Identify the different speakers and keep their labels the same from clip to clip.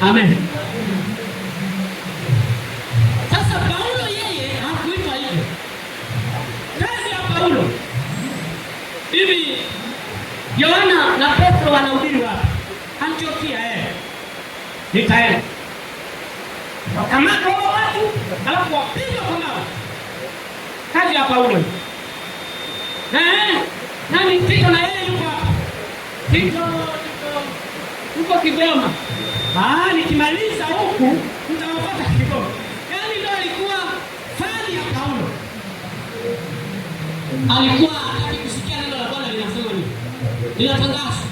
Speaker 1: Amen. Sasa Paulo yeye hakuitwa hivyo. Kazi ya Paulo hivi, Yohana na Petro wanahubiri wapi? Antiokia. Nitaenda wakamata wao watu, alafu wapiga kwa mawe. Kazi ya Paulo. Nani Tito na yeye yuko hapa. Tito yuko Kigoma. Nikimaliza huku mtawapata Kigoma. Yaani ndio alikuwa fani ya Paulo. Alikuwa akikusikia neno la Bwana linasema nini? Linatangaza.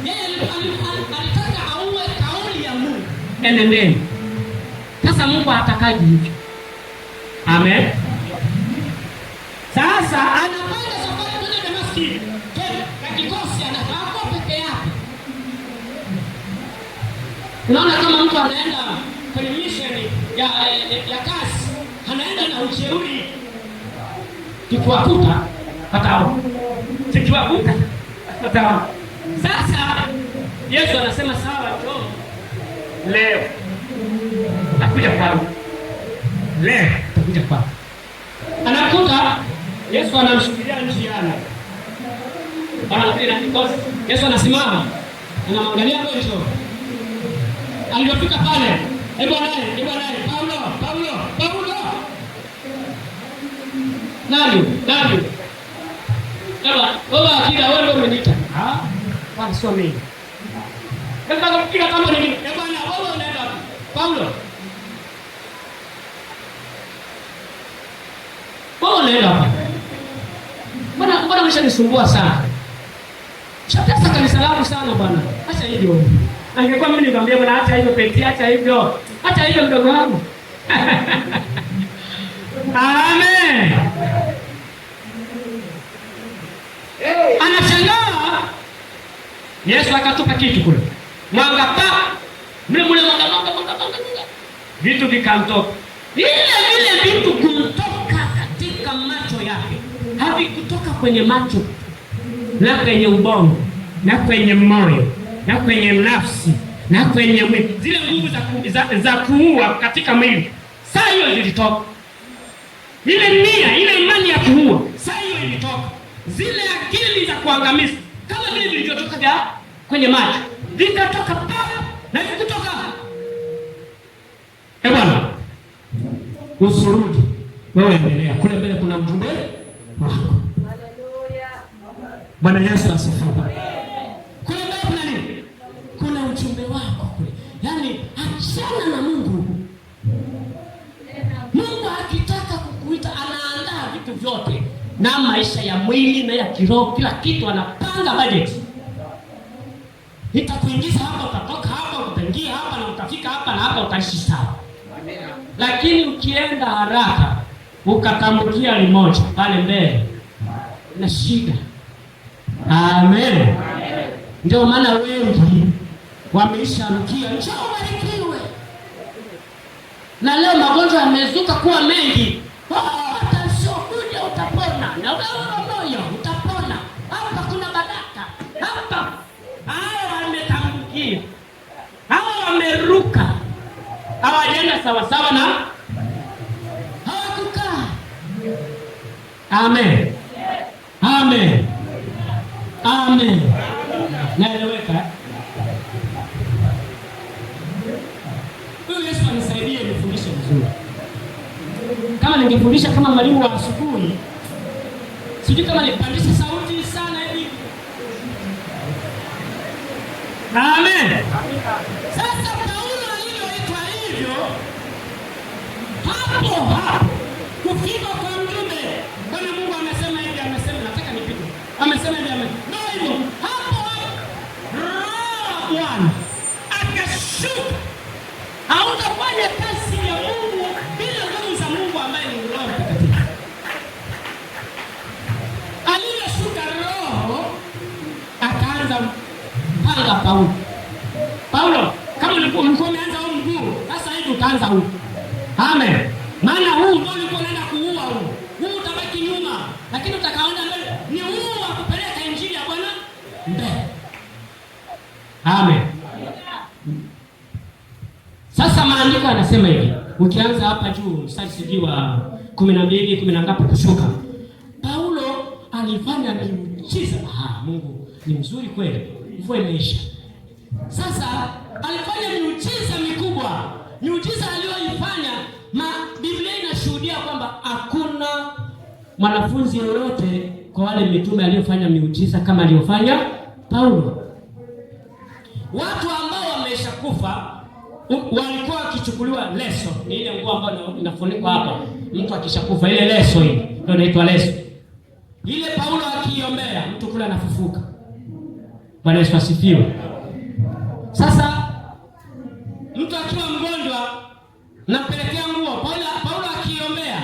Speaker 1: Yeye alitaka auwe kauli ya Mungu. Enendeni. Sasa Mungu hatakaji hivyo. Amen. Sasa anapanga safari kwenda Damascus. Kwa kikosi anakaa peke yake. Unaona kama mtu anaenda kwenye mission ya kazi, anaenda na ujeuri. Kikiwakuta patao. Kikiwakuta patao. Sasa Yesu anasema sawa, njoo. Leo takuja kwako. Leo takuja kwako. Anakuta Yesu anamshuhudia njiani. Anakuja kikosi. Yesu anasimama. Anamwangalia mwisho. Alipofika pale, Bwana, Paulo. Nani? Baba akida wewe ndio umeniita. Bwana sio mimi. Nataka kupiga kama nini? Bwana wewe unaenda wapi? Paulo. Wewe unaenda wapi? Bwana umeshanisumbua sana. Shatesa kanisa langu sana bwana. Acha hivyo. Angekuwa mimi nikwambia bwana acha hivyo peti, acha hivyo. Acha hivyo mdogo wangu. Amen. Anashangaa. Yesu akatupa kitu kule. Mwanga pa. Mle mwanga. Vitu vikamtoka. Vile vitu kutoka katika macho yake. Havikutoka kwenye macho, na kwenye ubongo, na kwenye moyo, na kwenye nafsi, na kwenye mwili. Zile nguvu za kuua katika mwili. Saa hiyo zilitoka. Ile nia, ile imani ya kuua, saa hiyo ilitoka. Zile akili za kuangamiza, kama vile vilivyotoka kwenye macho, vikatoka pale na kutoka. Bwana, usurudi. Wewe endelea. Kule mbele kuna mjumbe wako. Haleluya. Bwana Yesu asifiwe. Kule mbele kuna nini? Kuna ujumbe wako kule. Yaani achana na Mungu. Mungu akitaka kukuita anaandaa vitu vyote. Na maisha ya mwili na ya kiroho, kila kitu anapanga budget. Itakuingiza hapa, utatoka hapa, utaingia hapa na utafika hapa na hapa utaishi sawa. Lakini ukienda haraka ukatambukia limoja pale mbele na shida. Amen. Ndio maana wengi wameisharukia njoo ubarikiwe. Na leo magonjwa yamezuka kuwa mengi. Hata sio kuja utapona. Na wewe moyo utapona. Hapa kuna baraka. Hapa hao wametambukia. Hao wameruka. Hawajaenda sawa sawa na hawakukaa. Amen. Amen. Amen. Naeleweka? Huyu Yesu anisaidie nifundishe vizuri. Kama ningefundisha kama mwalimu wa asubuhi, sijui kama nipandishe sauti sana hivi. Amen. Sasa Paulo alivyoitwa hivyo, hapo kufika kwa mjumbe, Bwana Mungu amesema hivi, amesema nataka nipige. Amesema hivi, ndio hivyo. Hapo Roho Bwana akashuka. Hautafanya kazi ya Mungu bila nguvu za Mungu ambaye ni Roho Mtakatifu. Aliyeshuka Roho akaanza panga Paulo, kama ulikuwa umeanza huu mguu, sasa hivi utaanza huu. Amen. Maana huu ndio ulikuwa unaenda kuua huu. Huu utabaki nyuma, lakini utakaenda mbele. Ni huu wa kupeleka injili ya Bwana mbele. Amen. Sasa maandiko yanasema hivi, ukianza hapa juu mstari sijui wa 12 10 ngapi kushuka, Paulo alifanya miujiza. Mungu ni mzuri kweli, mvua imeisha. Sasa alifanya miujiza mikubwa. Miujiza aliyoifanya, Biblia inashuhudia kwamba hakuna mwanafunzi yoyote kwa wale mitume aliyofanya miujiza kama aliyofanya Paulo. Watu ambao wameshakufa walikuwa wakichukuliwa leso, ni ile nguo ambayo inafunikwa hapa. Mtu akishakufa, ile leso hii ndio inaitwa leso. Ile Paulo akiombea mtu kule anafufuka. Bwana Yesu asifiwe. Sasa mtu akiwa mgonjwa napelekea nguo, Paulo akiombea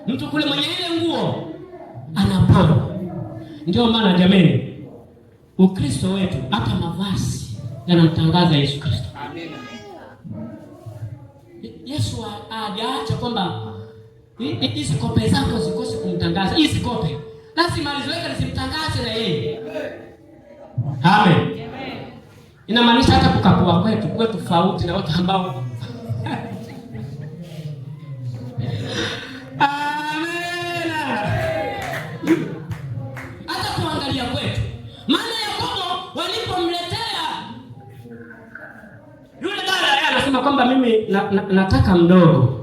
Speaker 1: mtu kule mwenye ile nguo anapona. Ndio maana jameni, Ukristo wetu hata mavazi yanamtangaza Yesu Kristo. Amen. Yesu hajaacha kwamba hizi kope zako zikose kumtangaza. Hizi kope lazima aliziweka zimtangaze na yeye. Amen. Inamaanisha hata kukapua kwetu tofauti na watu ambao Amen. Hata kuangalia kwetu. Maana Yakobo walipomletea yule dada, anasema kwamba mimi nataka mdogo.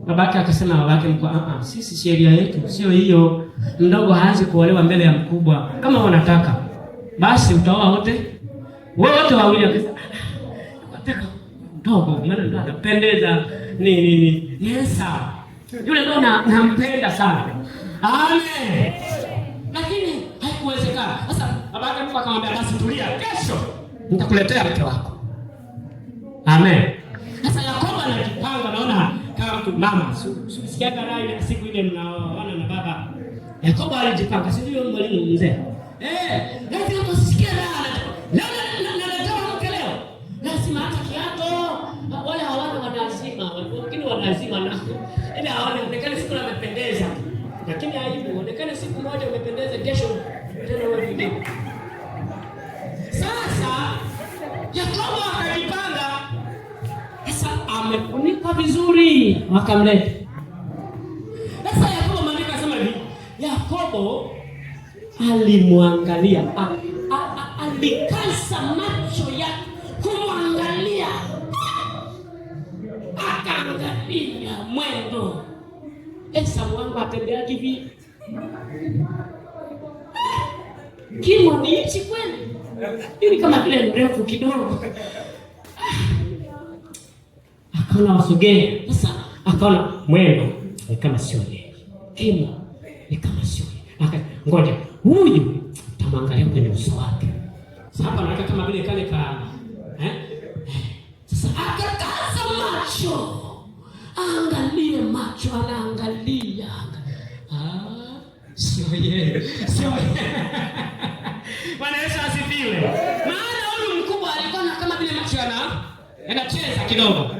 Speaker 1: Babake akasema, babake mkuu, sisi sheria yetu sio hiyo. Mdogo haanzi kuolewa mbele ya mkubwa. Kama unataka basi utaoa wote wawili. Akasema nataka mdogo, maana ndo anapendeza. Yes, yule ndo nampenda sana. Amen. Lakini haikuwezekana. Sasa babake mkuu akamwambia, basi tulia, kesho nitakuletea mke wako. Amen. Sasa Yakobo anajipanga, naona kama mtu mama, sikia karai na siku ile mnaoana na baba. Yakobo alijipanga, si ndio mwalimu mzee? Lazima tusikie raha. Na mke leo. Lazima hata kiato, wale hawana wanazima, lakini wanazima na ile hawana, onekane siku amependeza. Lakini aibu, onekane siku moja umependeza, kesho tena wewe ndio. Sasa Yakobo akajipanga. Sasa amefunikwa vizuri, wakamleta. Sasa Yakobo maandiko yanasema hivi, Yakobo alimwangalia, alikasa macho yake kumwangalia, akaangalia mwendo. Esau wangu atembea hivi, kimo ni hichi kweli? Ili kama vile mrefu kidogo. Akaona wasogea. Sasa akaona mwendo ni kama sio yeye, kimo ni kama sio yeye. Ngoja huyu tamwangalia kwenye uso wake. Sasa hapa anakaa kama vile kale sasa akakaza macho, angalie macho, anaangalia. Sio yeye, sio yeye. Bwana Yesu asifiwe. Maana huyu mkubwa alikuwa kama vile macho yanacheza kidogo.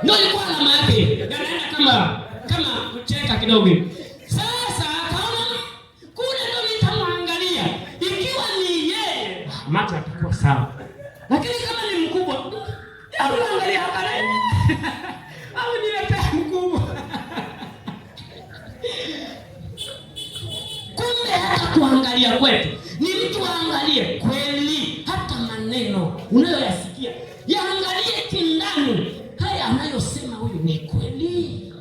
Speaker 1: Ndio ilikuwa alama yake. Yanaenda kama kucheka kidogo. Sasa akaona kule ndio nitamwangalia. Ikiwa ni yeye, macho yatakuwa sawa. Lakini kama ni mkubwa, angalia hapa naye. Au niletea mkubwa. Kumbe hata kuangalia kwetu ni mtu aangalie kweli, hata maneno unayoyasikia yaangalie kindani, haya anayosema huyu ni kweli.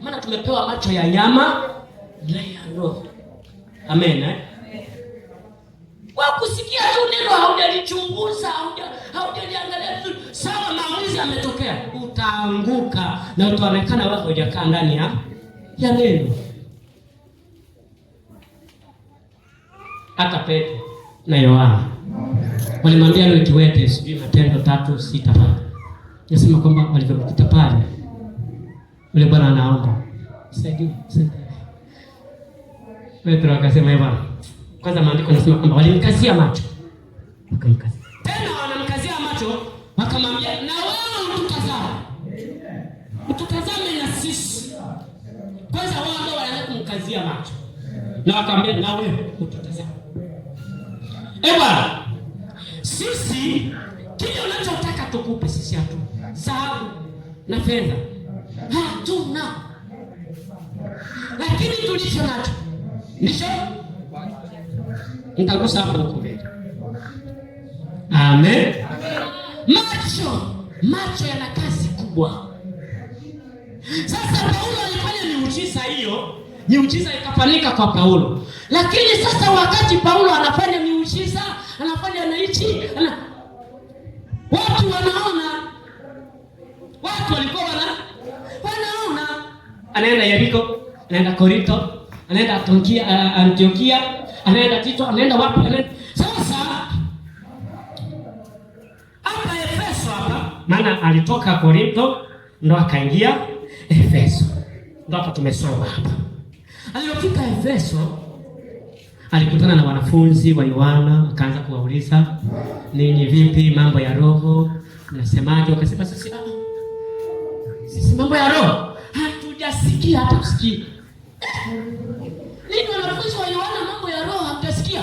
Speaker 1: Maana tumepewa macho ya nyama na ya roho. Amen. Kwa kusikia tu neno haujalichunguza, haujaliangalia tu, sawa maamuzi yametokea, utaanguka na utaonekana wewe hujakaa ndani ya neno. Hata Petro na Yohana walimwambia yule kiwete, sijui Matendo 3:6 pale. Nasema kwamba walipokita pale, yule bwana anaomba, "Saidia." Petro akasema, "Bwana, kwanza maandiko yanasema kwamba walimkazia macho." Wakamkazia. Tena wanamkazia macho, wakamwambia, "Na wewe ututazame na sisi." Kwanza wao ndio wanaanza kumkazia macho. Na wakamwambia, "Na wewe ututazame." Bwana, Sisi kile unachotaka tukupe sisi hatu. Dhahabu na fedha hatuna, lakini tulicho nacho ndicho nitagusa hapo huko mbele. Amen. Macho yana kazi kubwa. Sasa Paulo alifanya miujiza hiyo, miujiza ikafanyika kwa Paulo. Lakini sasa wakati Paulo anafanya miujiza, anafanya na hichi, watu wanaona, watu walikuwa wanaona, anaenda Yeriko, anaenda Korinto, anaenda Antiokia, anaenda Tito, anaenda wapi, anaenda. Sasa hapa Efeso hapa, maana alitoka Korinto ndo akaingia Efeso. Ndo hapa tumesoma hapa. Alipofika Efeso alikutana na wanafunzi wa Yohana, akaanza kuwauliza, ninyi vipi mambo ya roho? Mnasemaje? Wakasema sisi mambo ya roho hatujasikia hata kusikia. Nini wanafunzi wa Yohana mambo ya roho hamjasikia?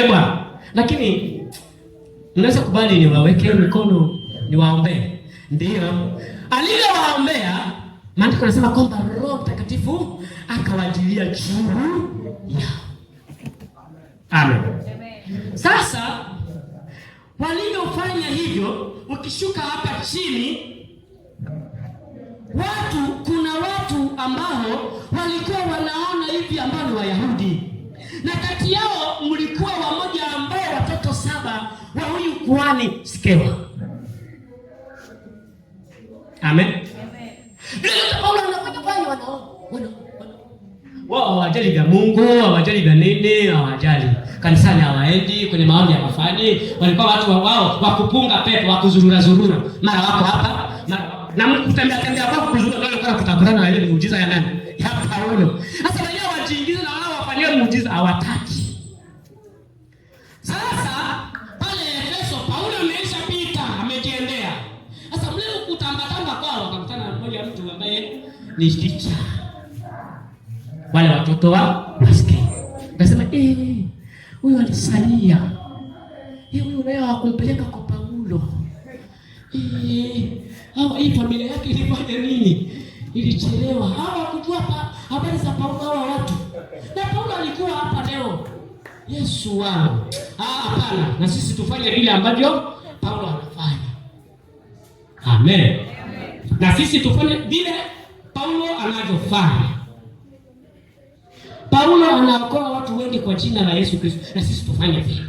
Speaker 1: Bwana, lakini mnaweza kubali niwaweke mikono niwaombee? Ndio. Aliyowaombea, maandiko yanasema kwamba Roho Mtakatifu akawajilia juu yao. Amen. Sasa waliofanya hivyo, ukishuka hapa chini, kuna watu ambao walikuwa wanaona hivi ambao ni Wayahudi, na kati yao mlikuwa wamoja ambao watoto 7 wa huyu kuhani Skewa. Amen. Paulo anafanya kwani wao hawajali vya Mungu, hawajali vya nini, hawajali. Kanisani hawaendi, kwenye maombi hawafanyi. Walikuwa watu wao wa kupunga pepo, wa kuzurura. Mara wako hapa, na kutembea kwa kuzurura ndio kwa kutakutana na ile muujiza ya nani? Ya Paulo. Sasa wao wajiingize na wao wafanyie muujiza hawataki. Sasa pale Efeso Paulo ameshapita, amejiendea. Sasa mleo kutambatanga kwao wakamtana na mmoja mtu ambaye ni kicha. Wale watoto wa maskini. Akasema huyu alisalia. Huyu naye hakumpeleka kwa Paulo. Hii familia yake ilifanya nini? Ilichelewa. Hawakujua habari za Paulo hawa watu. Na Paulo alikuwa hapa leo. Yesu wangu. Hapana. Na sisi tufanye vile ambavyo Paulo anafanya. Amen. Na sisi tufanye vile Paulo anavyofanya. Paulo anaokoa watu wengi kwa jina la Yesu Kristo, na sisi tufanye vile.